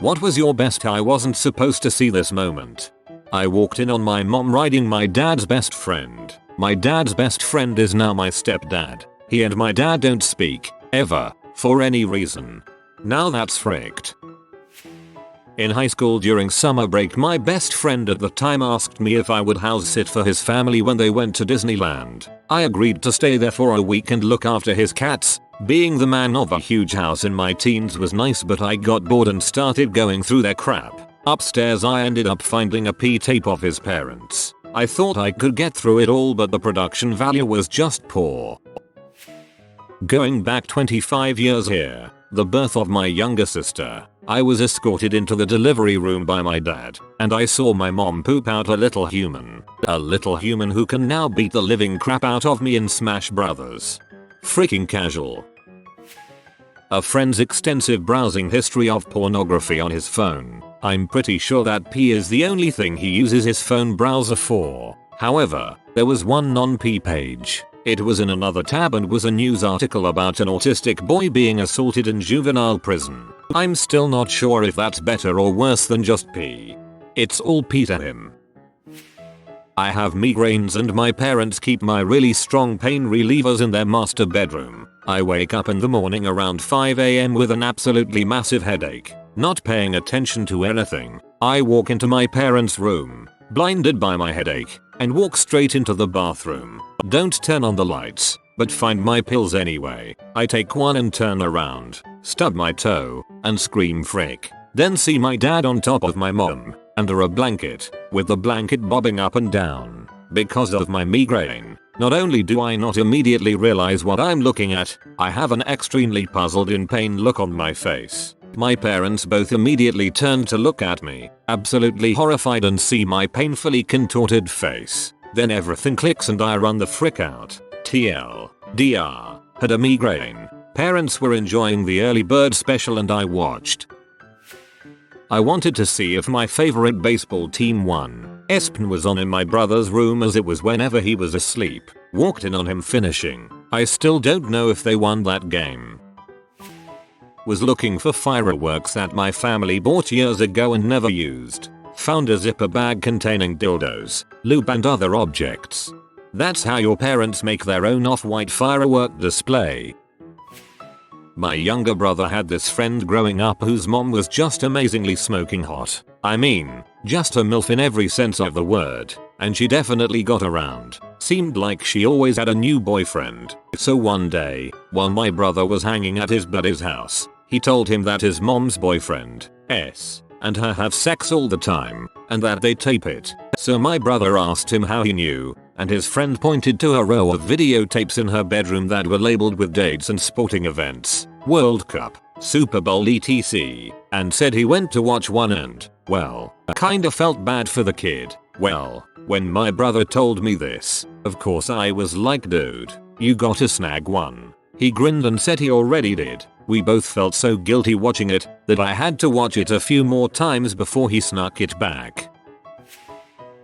What was your best? I wasn't supposed to see this moment. I walked in on my mom riding my dad's best friend. My dad's best friend is now my stepdad. He and my dad don't speak, ever, for any reason. Now that's fricked. In high school during summer break, my best friend at the time asked me if I would house sit for his family when they went to Disneyland. I agreed to stay there for a week and look after his cats. Being the man of a huge house in my teens was nice, but I got bored and started going through their crap. Upstairs I ended up finding a P-tape of his parents. I thought I could get through it all, but the production value was just poor. Going back 25 years here, the birth of my younger sister, I was escorted into the delivery room by my dad, and I saw my mom poop out a little human. A little human who can now beat the living crap out of me in Smash Brothers. Freaking casual. A friend's extensive browsing history of pornography on his phone. I'm pretty sure that P is the only thing he uses his phone browser for. However, there was one non-P page. It was in another tab and was a news article about an autistic boy being assaulted in juvenile prison. I'm still not sure if that's better or worse than just P. It's all P to him. I have migraines and my parents keep my really strong pain relievers in their master bedroom. I wake up in the morning around 5 AM with an absolutely massive headache. Not paying attention to anything, I walk into my parents' room, blinded by my headache, and walk straight into the bathroom. Don't turn on the lights, but find my pills anyway. I take one and turn around, stub my toe, and scream frick. Then see my dad on top of my mom, under a blanket, with the blanket bobbing up and down. Because of my migraine, not only do I not immediately realize what I'm looking at, I have an extremely puzzled in pain look on my face. My parents both immediately turn to look at me, absolutely horrified, and see my painfully contorted face. Then everything clicks and I run the frick out. TLDR, had a migraine. Parents were enjoying the early bird special and I watched. I wanted to see if my favorite baseball team won. ESPN was on in my brother's room as it was whenever he was asleep. Walked in on him finishing. I still don't know if they won that game. Was looking for fireworks that my family bought years ago and never used. Found a zipper bag containing dildos, lube and other objects. That's how your parents make their own off-white firework display. My younger brother had this friend growing up whose mom was just amazingly smoking hot. I mean, just a MILF in every sense of the word. And she definitely got around. Seemed like she always had a new boyfriend. So one day, while my brother was hanging at his buddy's house, he told him that his mom's boyfriend, S, and her have sex all the time, and that they tape it. So my brother asked him how he knew, and his friend pointed to a row of videotapes in her bedroom that were labeled with dates and sporting events, World Cup, Super Bowl etc. and said he went to watch one and, well, kinda felt bad for the kid. Well, when my brother told me this, of course I was like, dude, you gotta snag one. He grinned and said he already did. We both felt so guilty watching it that I had to watch it a few more times before he snuck it back.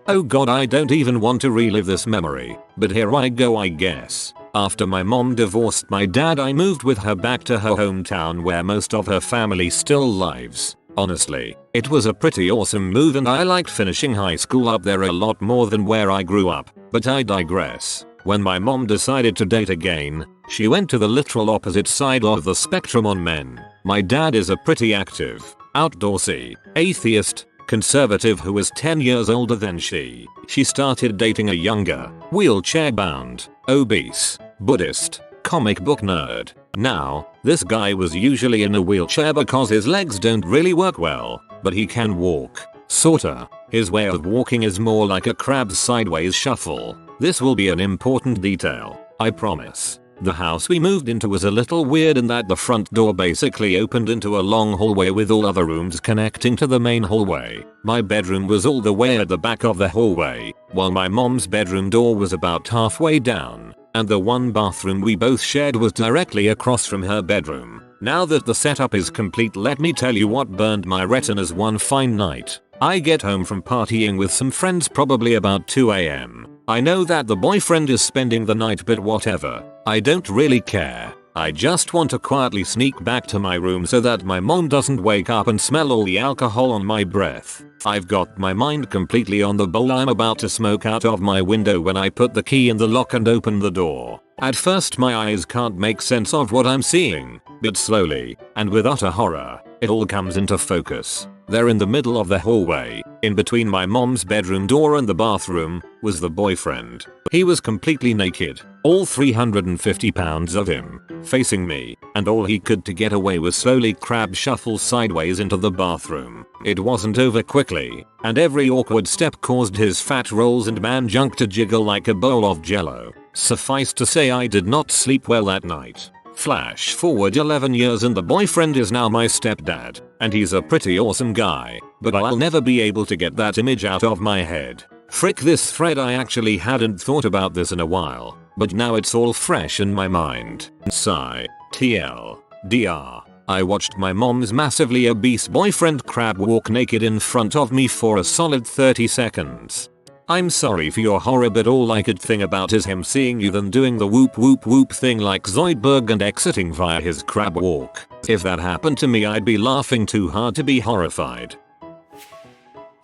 Oh god, I don't even want to relive this memory, but here I go I guess. After my mom divorced my dad, I moved with her back to her hometown where most of her family still lives. Honestly, it was a pretty awesome move and I liked finishing high school up there a lot more than where I grew up, but I digress. When my mom decided to date again, she went to the literal opposite side of the spectrum on men. My dad is a pretty active, outdoorsy, atheist, conservative who was 10 years older than she. She started dating a younger, wheelchair-bound, obese, Buddhist, comic book nerd. Now, this guy was usually in a wheelchair because his legs don't really work well, but he can walk. Sorta. His way of walking is more like a crab's sideways shuffle. This will be an important detail, I promise. The house we moved into was a little weird in that the front door basically opened into a long hallway with all other rooms connecting to the main hallway. My bedroom was all the way at the back of the hallway, while my mom's bedroom door was about halfway down, and the one bathroom we both shared was directly across from her bedroom. Now that the setup is complete, let me tell you what burned my retinas one fine night. I get home from partying with some friends probably about 2 AM. I know that the boyfriend is spending the night, but whatever. I don't really care. I just want to quietly sneak back to my room so that my mom doesn't wake up and smell all the alcohol on my breath. I've got my mind completely on the bowl I'm about to smoke out of my window when I put the key in the lock and open the door. At first my eyes can't make sense of what I'm seeing, but slowly, and with utter horror, it all comes into focus. There in the middle of the hallway, in between my mom's bedroom door and the bathroom, was the boyfriend. He was completely naked, all 350 pounds of him, facing me, and all he could to get away was slowly crab shuffle sideways into the bathroom. It wasn't over quickly, and every awkward step caused his fat rolls and man junk to jiggle like a bowl of jello. Suffice to say I did not sleep well that night. Flash forward 11 years and the boyfriend is now my stepdad, and he's a pretty awesome guy, but I'll never be able to get that image out of my head. Frick this thread, I actually hadn't thought about this in a while, but now it's all fresh in my mind. Sigh. TL. DR. I watched my mom's massively obese boyfriend crab walk naked in front of me for a solid 30 seconds. I'm sorry for your horror, but all I could think about is him seeing you then doing the whoop whoop whoop thing like Zoidberg and exiting via his crab walk. If that happened to me I'd be laughing too hard to be horrified.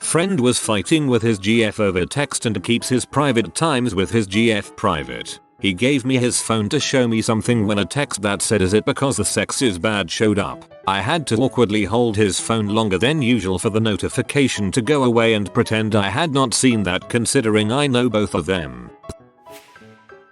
Friend was fighting with his GF over text and keeps his private times with his GF private. He gave me his phone to show me something when a text that said "Is it because the sex is bad?" showed up. I had to awkwardly hold his phone longer than usual for the notification to go away and pretend I had not seen that, considering I know both of them.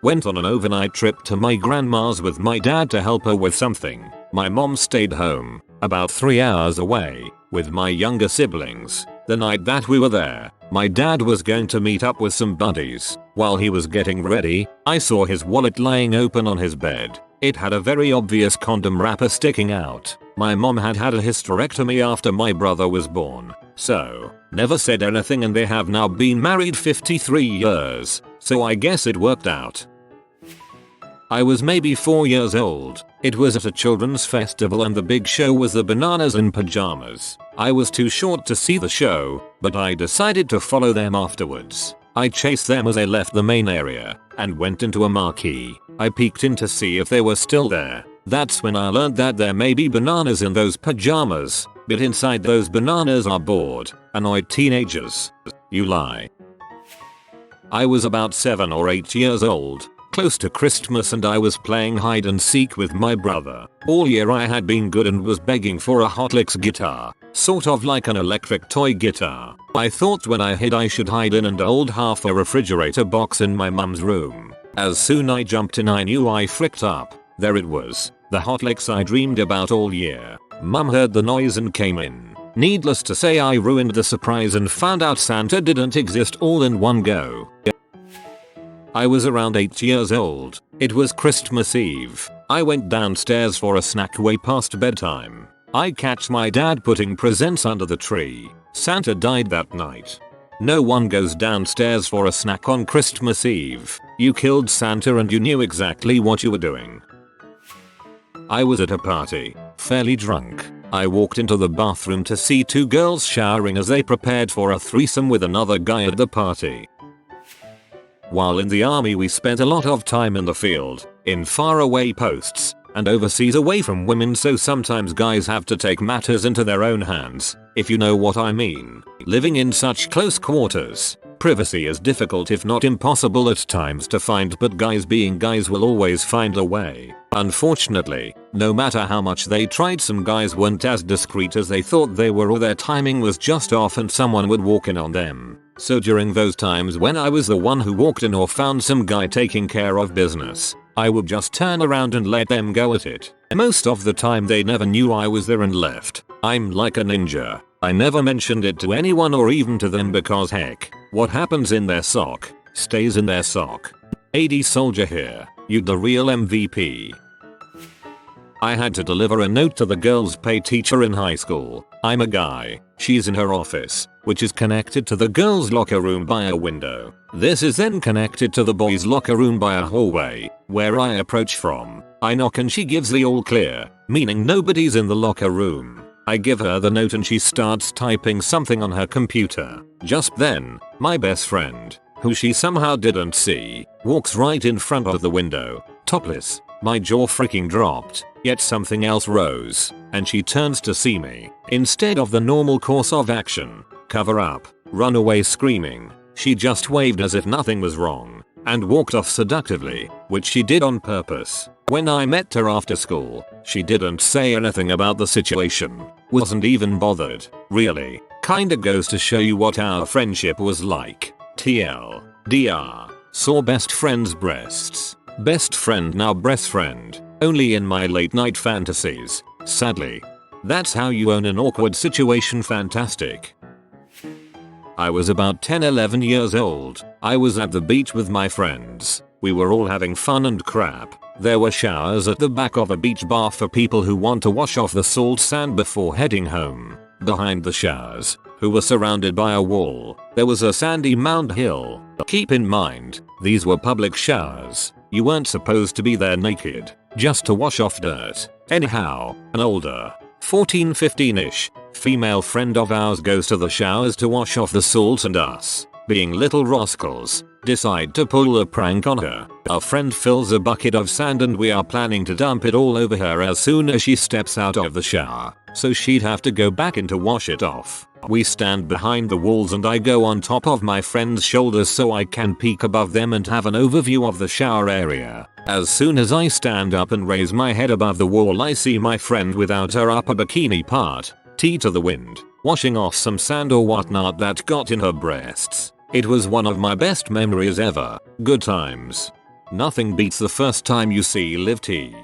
Went on an overnight trip to my grandma's with my dad to help her with something. My mom stayed home, about 3 hours away, with my younger siblings. The night that we were there, my dad was going to meet up with some buddies. While he was getting ready, I saw his wallet lying open on his bed. It had a very obvious condom wrapper sticking out. My mom had had a hysterectomy after my brother was born, so never said anything, and they have now been married 53 years, so I guess it worked out. I was maybe 4 years old. It was at a children's festival and the big show was the bananas in pajamas. I was too short to see the show, but I decided to follow them afterwards. I chased them as they left the main area and went into a marquee. I peeked in to see if they were still there. That's when I learned that there may be bananas in those pajamas, but inside those bananas are bored, annoyed teenagers. You lie. I was about 7 or 8 years old, close to Christmas, and I was playing hide and seek with my brother. All year I had been good and was begging for a Hot Licks guitar, sort of like an electric toy guitar. I thought when I hid I should hide in and hold half a refrigerator box in my mum's room. As soon I jumped in I knew I fricked up. There it was, the Hot Licks I dreamed about all year. Mum heard the noise and came in. Needless to say I ruined the surprise and found out Santa didn't exist all in one go. I was around 8 years old. It was Christmas Eve. I went downstairs for a snack way past bedtime. I catch my dad putting presents under the tree. Santa died that night. No one goes downstairs for a snack on Christmas Eve. You killed Santa and you knew exactly what you were doing. I was at a party, fairly drunk. I walked into the bathroom to see 2 girls showering as they prepared for a threesome with another guy at the party. While in the army we spent a lot of time in the field, in faraway posts, and overseas away from women, so sometimes guys have to take matters into their own hands, if you know what I mean. Living in such close quarters, privacy is difficult if not impossible at times to find, but guys being guys will always find a way. Unfortunately, no matter how much they tried, some guys weren't as discreet as they thought they were, or their timing was just off and someone would walk in on them. So during those times when I was the one who walked in or found some guy taking care of business, I would just turn around and let them go at it. Most of the time they never knew I was there and left. I'm like a ninja. I never mentioned it to anyone or even to them because heck, what happens in their sock, stays in their sock. AD Soldier here, you the real MVP. I had to deliver a note to the girls' PE teacher in high school. I'm a guy. She's in her office, which is connected to the girls' locker room by a window. This is then connected to the boys' locker room by a hallway, where I approach from. I knock and she gives the all clear, meaning nobody's in the locker room. I give her the note and she starts typing something on her computer. Just then, my best friend, who she somehow didn't see, walks right in front of the window, topless. My jaw freaking dropped, yet something else rose, and she turns to see me. Instead of the normal course of action, cover up, run away screaming, she just waved as if nothing was wrong, and walked off seductively, which she did on purpose. When I met her after school, she didn't say anything about the situation, wasn't even bothered. Really, kinda goes to show you what our friendship was like. TL. DR. Saw best friend's breasts. Best friend now breast friend, only in my late night fantasies, sadly. That's how you own an awkward situation. Fantastic. I was about 10-11 years old. I was at the beach with my friends. We were all having fun and crap. There were showers at the back of a beach bar for people who want to wash off the salt sand before heading home. Behind the showers, who were surrounded by a wall, there was a sandy mound hill. Keep in mind, these were public showers. You weren't supposed to be there naked, just to wash off dirt. Anyhow, an older, 14-15ish, female friend of ours goes to the showers to wash off the salt, and us, being little rascals, decide to pull a prank on her. Our friend fills a bucket of sand and we are planning to dump it all over her as soon as she steps out of the shower, so she'd have to go back in to wash it off. We stand behind the walls and I go on top of my friend's shoulders so I can peek above them and have an overview of the shower area. As soon as I stand up and raise my head above the wall, I see my friend without her upper bikini part, tea to the wind, washing off some sand or whatnot that got in her breasts. It was one of my best memories ever. Good times. Nothing beats the first time you see live tea.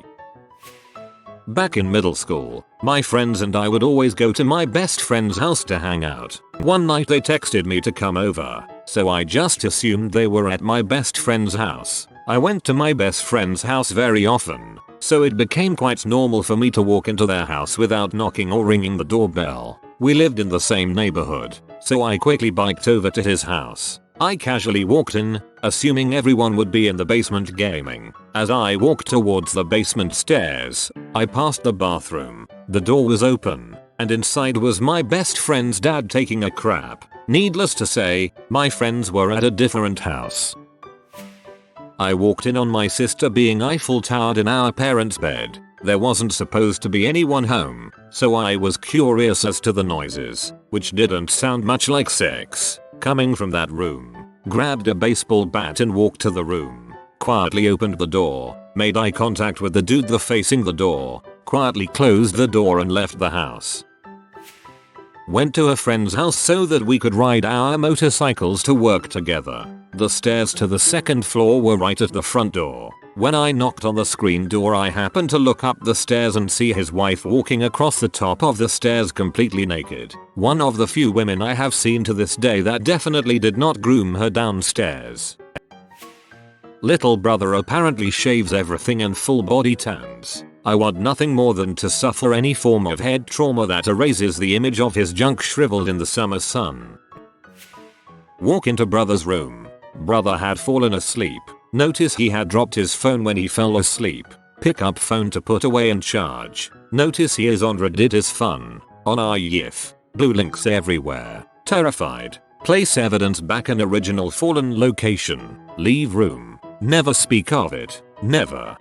Back in middle school, my friends and I would always go to my best friend's house to hang out. One night they texted me to come over, so I just assumed they were at my best friend's house. I went to my best friend's house very often, so it became quite normal for me to walk into their house without knocking or ringing the doorbell. We lived in the same neighborhood, so I quickly biked over to his house. I casually walked in, assuming everyone would be in the basement gaming. As I walked towards the basement stairs, I passed the bathroom. The door was open, and inside was my best friend's dad taking a crap. Needless to say, my friends were at a different house. I walked in on my sister being Eiffel Towered in our parents' bed. There wasn't supposed to be anyone home, so I was curious as to the noises, which didn't sound much like sex, coming from that room. Grabbed a baseball bat and walked to the room. Quietly opened the door, made eye contact with the dude facing the door, quietly closed the door and left the house. Went to a friend's house so that we could ride our motorcycles to work together. The stairs to the second floor were right at the front door. When I knocked on the screen door, I happened to look up the stairs and see his wife walking across the top of the stairs completely naked. One of the few women I have seen to this day that definitely did not groom her downstairs. Little brother apparently shaves everything and full body tans. I want nothing more than to suffer any form of head trauma that erases the image of his junk shriveled in the summer sun. Walk into brother's room. Brother had fallen asleep. Notice he had dropped his phone when he fell asleep. Pick up phone to put away and charge. Notice he is on Reddit is fun. On our YIF. Blue links everywhere. Terrified. Place evidence back in original fallen location. Leave room. Never speak of it. Never.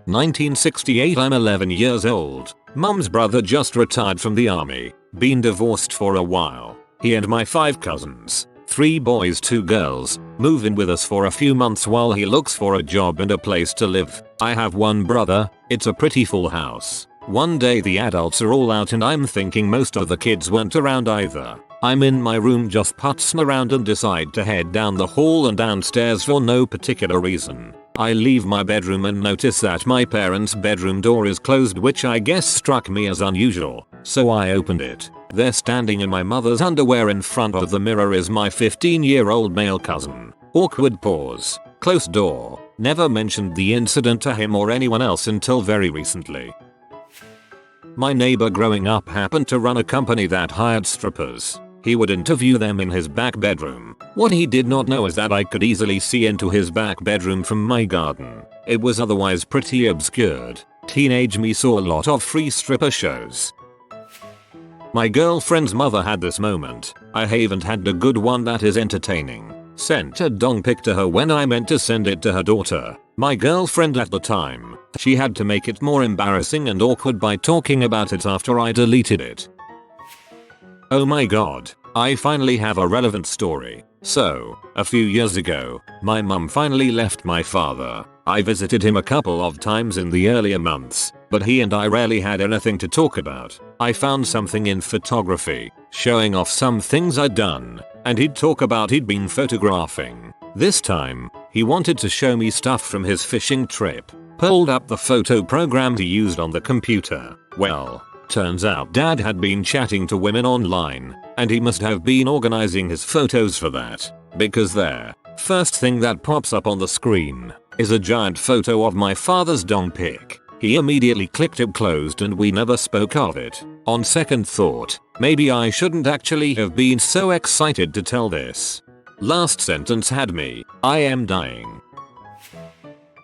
1968. I'm 11 years old. Mum's brother just retired from the army. Been divorced for a while. He and my 5 cousins, 3 boys 2 girls, move in with us for a few months while he looks for a job and a place to live. I have one brother. It's a pretty full house. One day the adults are all out and I'm thinking most of the kids weren't around either. I'm in my room just putzing around and decide to head down the hall and downstairs for no particular reason. I leave my bedroom and notice that my parents' bedroom door is closed, which I guess struck me as unusual, so I opened it. There standing in my mother's underwear in front of the mirror is my 15-year-old male cousin. Awkward pause. Close door. Never mentioned the incident to him or anyone else until very recently. My neighbor growing up happened to run a company that hired strippers. He would interview them in his back bedroom. What he did not know is that I could easily see into his back bedroom from my garden. It was otherwise pretty obscured. Teenage me saw a lot of free stripper shows. My girlfriend's mother had this moment. I haven't had a good one that is entertaining. Sent a dong pic to her when I meant to send it to her daughter. My girlfriend at the time. She had to make it more embarrassing and awkward by talking about it after I deleted it. Oh my god, I finally have a relevant story. So, a few years ago, my mum finally left my father. I visited him a couple of times in the earlier months, but he and I rarely had anything to talk about. I found something in photography, showing off some things I'd done, and he'd talk about he'd been photographing. This time, he wanted to show me stuff from his fishing trip. Pulled up the photo program he used on the computer. Well, turns out dad had been chatting to women online, and he must have been organizing his photos for that, because there, first thing that pops up on the screen is a giant photo of my father's dong pic. He immediately clicked it closed and we never spoke of it. On second thought, maybe I shouldn't actually have been so excited to tell this. Last sentence had me, I am dying.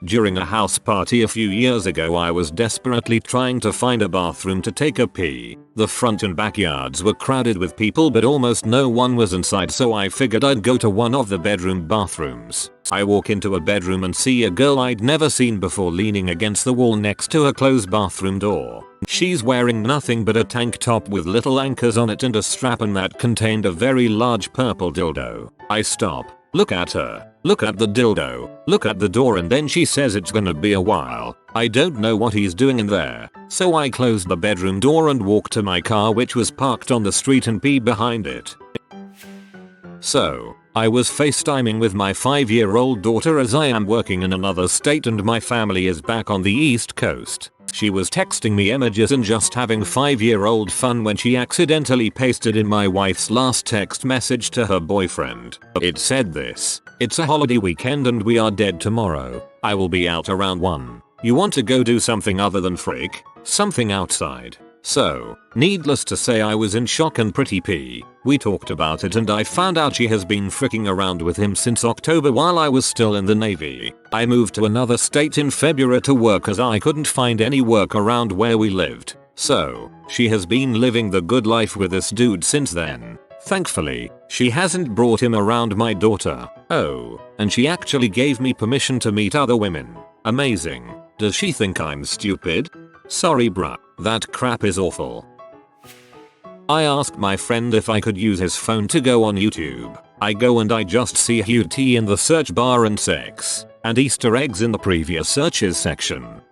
During a house party a few years ago, I was desperately trying to find a bathroom to take a pee. The front and backyards were crowded with people but almost no one was inside, so I figured I'd go to one of the bedroom bathrooms. I walk into a bedroom and see a girl I'd never seen before leaning against the wall next to a closed bathroom door. She's wearing nothing but a tank top with little anchors on it and a strap-on that contained a very large purple dildo. I stop, look at her, look at the dildo, look at the door, and then she says it's gonna be a while. I don't know what he's doing in there, so I close the bedroom door and walk to my car, which was parked on the street, and pee behind it. So, I was FaceTiming with my 5-year-old daughter as I am working in another state and my family is back on the East Coast. She was texting me images and just having 5-year-old fun when she accidentally pasted in my wife's last text message to her boyfriend. It said this: "It's a holiday weekend and we are dead tomorrow. I will be out around 1. You want to go do something other than frick? Something outside?" So, needless to say, I was in shock and pretty pee. We talked about it and I found out she has been fricking around with him since October while I was still in the Navy. I moved to another state in February to work as I couldn't find any work around where we lived. So, she has been living the good life with this dude since then. Thankfully, she hasn't brought him around my daughter. Oh, and she actually gave me permission to meet other women. Amazing. Does she think I'm stupid? Sorry bruh, that crap is awful. I asked my friend if I could use his phone to go on YouTube. I go and I just see HUT in the search bar and sex, and Easter eggs in the previous searches section.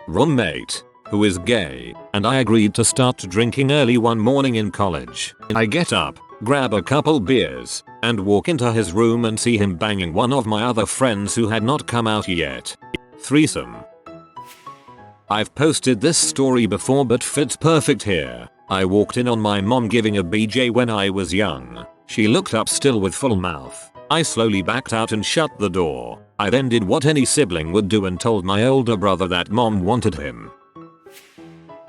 Roommate, who is gay, and I agreed to start drinking early one morning in college. I get up, grab a couple beers, and walk into his room and see him banging one of my other friends who had not come out yet. Threesome. I've posted this story before but fits perfect here. I walked in on my mom giving a BJ when I was young. She looked up still with full mouth. I slowly backed out and shut the door. I then did what any sibling would do and told my older brother that mom wanted him.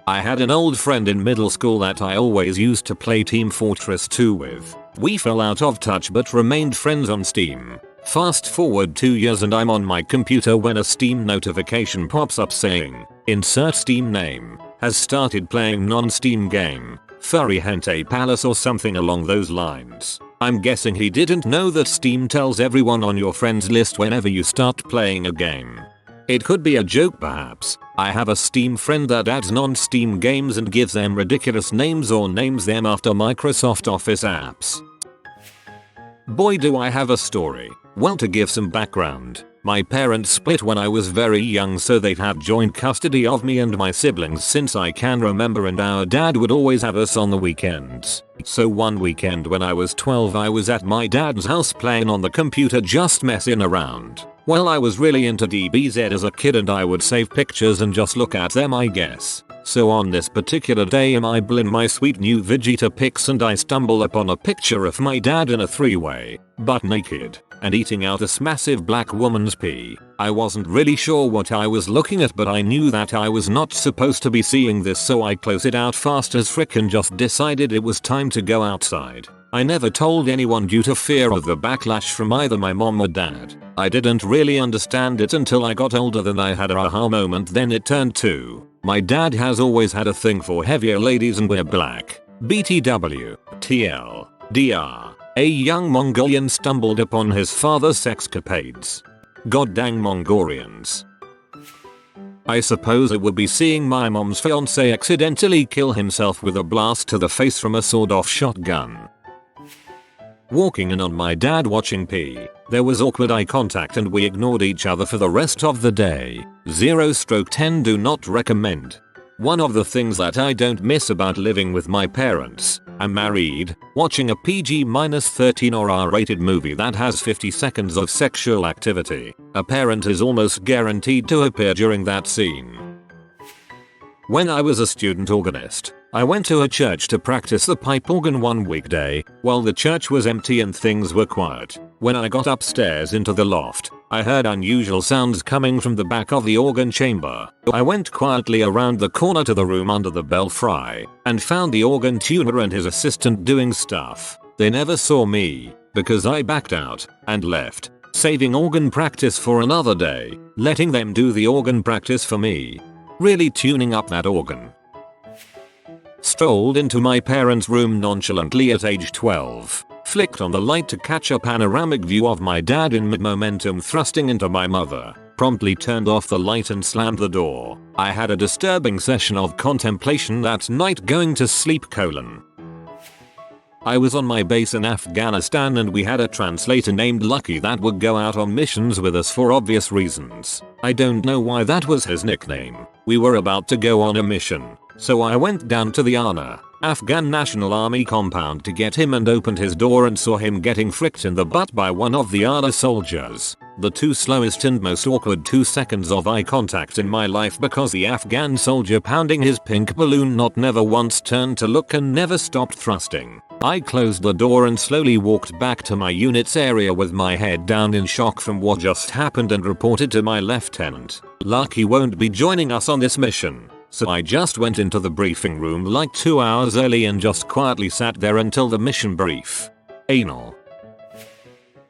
I had an old friend in middle school that I always used to play Team Fortress 2 with. We fell out of touch but remained friends on Steam. Fast forward 2 years and I'm on my computer when a Steam notification pops up saying, "Insert Steam name, has started playing non-Steam game, Furry Hentai Palace," or something along those lines. I'm guessing he didn't know that Steam tells everyone on your friends list whenever you start playing a game. It could be a joke perhaps. I have a Steam friend that adds non-Steam games and gives them ridiculous names or names them after Microsoft Office apps. Boy do I have a story. Well, to give some background, my parents split when I was very young, so they've had joint custody of me and my siblings since I can remember, and our dad would always have us on the weekends. So one weekend when I was 12 I was at my dad's house playing on the computer, just messing around. Well, I was really into DBZ as a kid and I would save pictures and just look at them, I guess. So on this particular day I'm in my sweet new Vegeta pics and I stumble upon a picture of my dad in a three-way, butt naked, and eating out this massive black woman's pee. I wasn't really sure what I was looking at, but I knew that I was not supposed to be seeing this, so I closed it out fast as frick and just decided it was time to go outside. I never told anyone due to fear of the backlash from either my mom or dad. I didn't really understand it until I got older, then I had a aha moment, then it turned to, my dad has always had a thing for heavier ladies and we're black. BTW, TL, DR. A young Mongolian stumbled upon his father's sexcapades. God dang Mongolians. I suppose it would be seeing my mom's fiance accidentally kill himself with a blast to the face from a sawed-off shotgun. Walking in on my dad watching pee. There was awkward eye contact and we ignored each other for the rest of the day. 0/10 do not recommend. One of the things that I don't miss about living with my parents, I'm married, watching a PG-13 or R-rated movie that has 50 seconds of sexual activity. A parent is almost guaranteed to appear during that scene. When I was a student organist, I went to a church to practice the pipe organ one weekday, while the church was empty and things were quiet. When I got upstairs into the loft, I heard unusual sounds coming from the back of the organ chamber. I went quietly around the corner to the room under the belfry, and found the organ tuner and his assistant doing stuff. They never saw me, because I backed out, and left, saving organ practice for another day, letting them do the organ practice for me. Really tuning up that organ. Strolled into my parents' room nonchalantly at age 12. Flicked on the light to catch a panoramic view of my dad in mid-momentum thrusting into my mother. Promptly turned off the light and slammed the door. I had a disturbing session of contemplation that night going to sleep. I was on my base in Afghanistan and we had a translator named Lucky that would go out on missions with us for obvious reasons. I don't know why that was his nickname. We were about to go on a mission, so I went down to the ANA, Afghan National Army compound to get him and opened his door and saw him getting fricked in the butt by one of the ANA soldiers. The two slowest and most awkward 2 seconds of eye contact in my life because the Afghan soldier pounding his pink balloon knot never once turned to look and never stopped thrusting. I closed the door and slowly walked back to my unit's area with my head down in shock from what just happened and reported to my lieutenant. Lucky won't be joining us on this mission, so I just went into the briefing room like 2 hours early and just quietly sat there until the mission brief. Anal.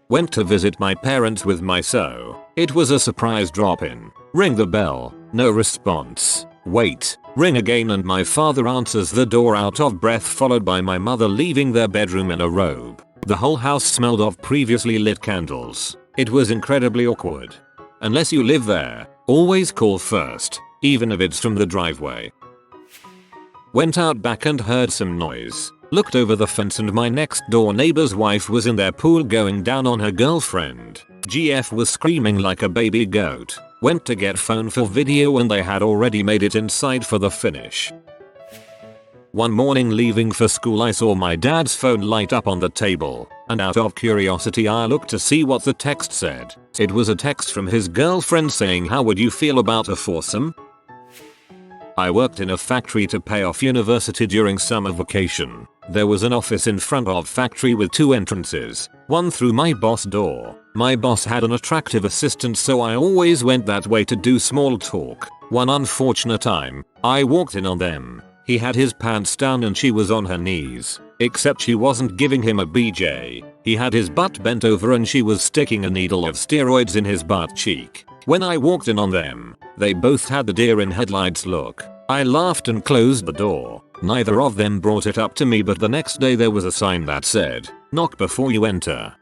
Went to visit my parents with my It was a surprise drop-in. Ring the bell, no response. Wait, ring again and my father answers the door out of breath followed by my mother leaving their bedroom in a robe. The whole house smelled of previously lit candles. It was incredibly awkward. Unless you live there, always call first, even if it's from the driveway. Went out back and heard some noise. Looked over the fence and my next door neighbor's wife was in their pool going down on her girlfriend. GF was screaming like a baby goat. Went to get phone for video and they had already made it inside for the finish. One morning leaving for school I saw my dad's phone light up on the table, and out of curiosity I looked to see what the text said. It was a text from his girlfriend saying, "How would you feel about a foursome?" I worked in a factory to pay off university during summer vacation. There was an office in front of factory with 2 entrances, one through my boss door. My boss had an attractive assistant so I always went that way to do small talk. One unfortunate time, I walked in on them. He had his pants down and she was on her knees, except she wasn't giving him a BJ. He had his butt bent over and she was sticking a needle of steroids in his butt cheek. When I walked in on them, they both had the deer in headlights look. I laughed and closed the door. Neither of them brought it up to me, but the next day there was a sign that said, "Knock before you enter."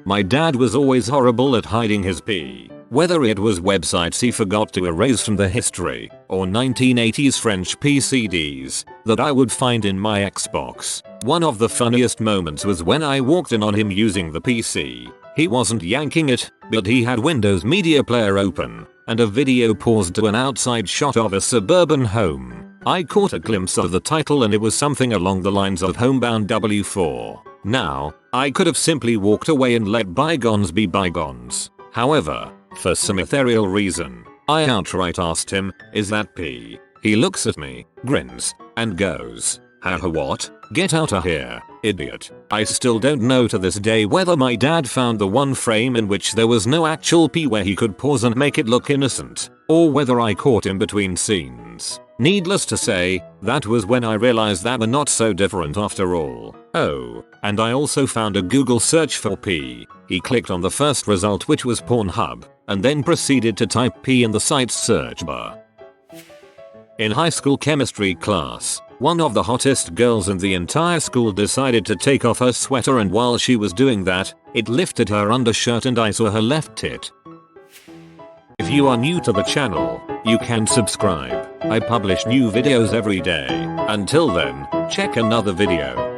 My dad was always horrible at hiding his pee. Whether it was websites he forgot to erase from the history, or 1980s French PCDs that I would find in my Xbox. One of the funniest moments was when I walked in on him using the PC. He wasn't yanking it, but he had Windows Media Player open, and a video paused to an outside shot of a suburban home. I caught a glimpse of the title and it was something along the lines of Homebound W4. Now, I could have simply walked away and let bygones be bygones. However, for some ethereal reason, I outright asked him, "Is that pee?" He looks at me, grins, and goes, "Haha, what? Get outta here, idiot." I still don't know to this day whether my dad found the one frame in which there was no actual pee where he could pause and make it look innocent, or whether I caught him between scenes. Needless to say, that was when I realized that we're not so different after all. Oh, and I also found a Google search for pee. He clicked on the first result, which was Pornhub, and then proceeded to type pee in the site's search bar. In high school chemistry class, One of the hottest girls in the entire school decided to take off her sweater, and while she was doing that, it lifted her undershirt and I saw her left tit. If you are new to the channel, you can subscribe. I publish new videos every day. Until then, check another video.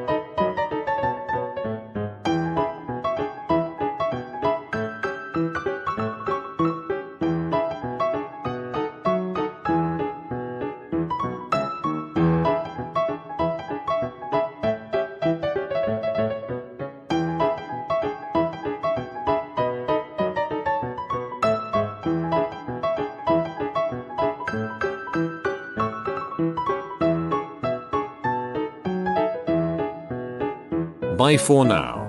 Bye for now.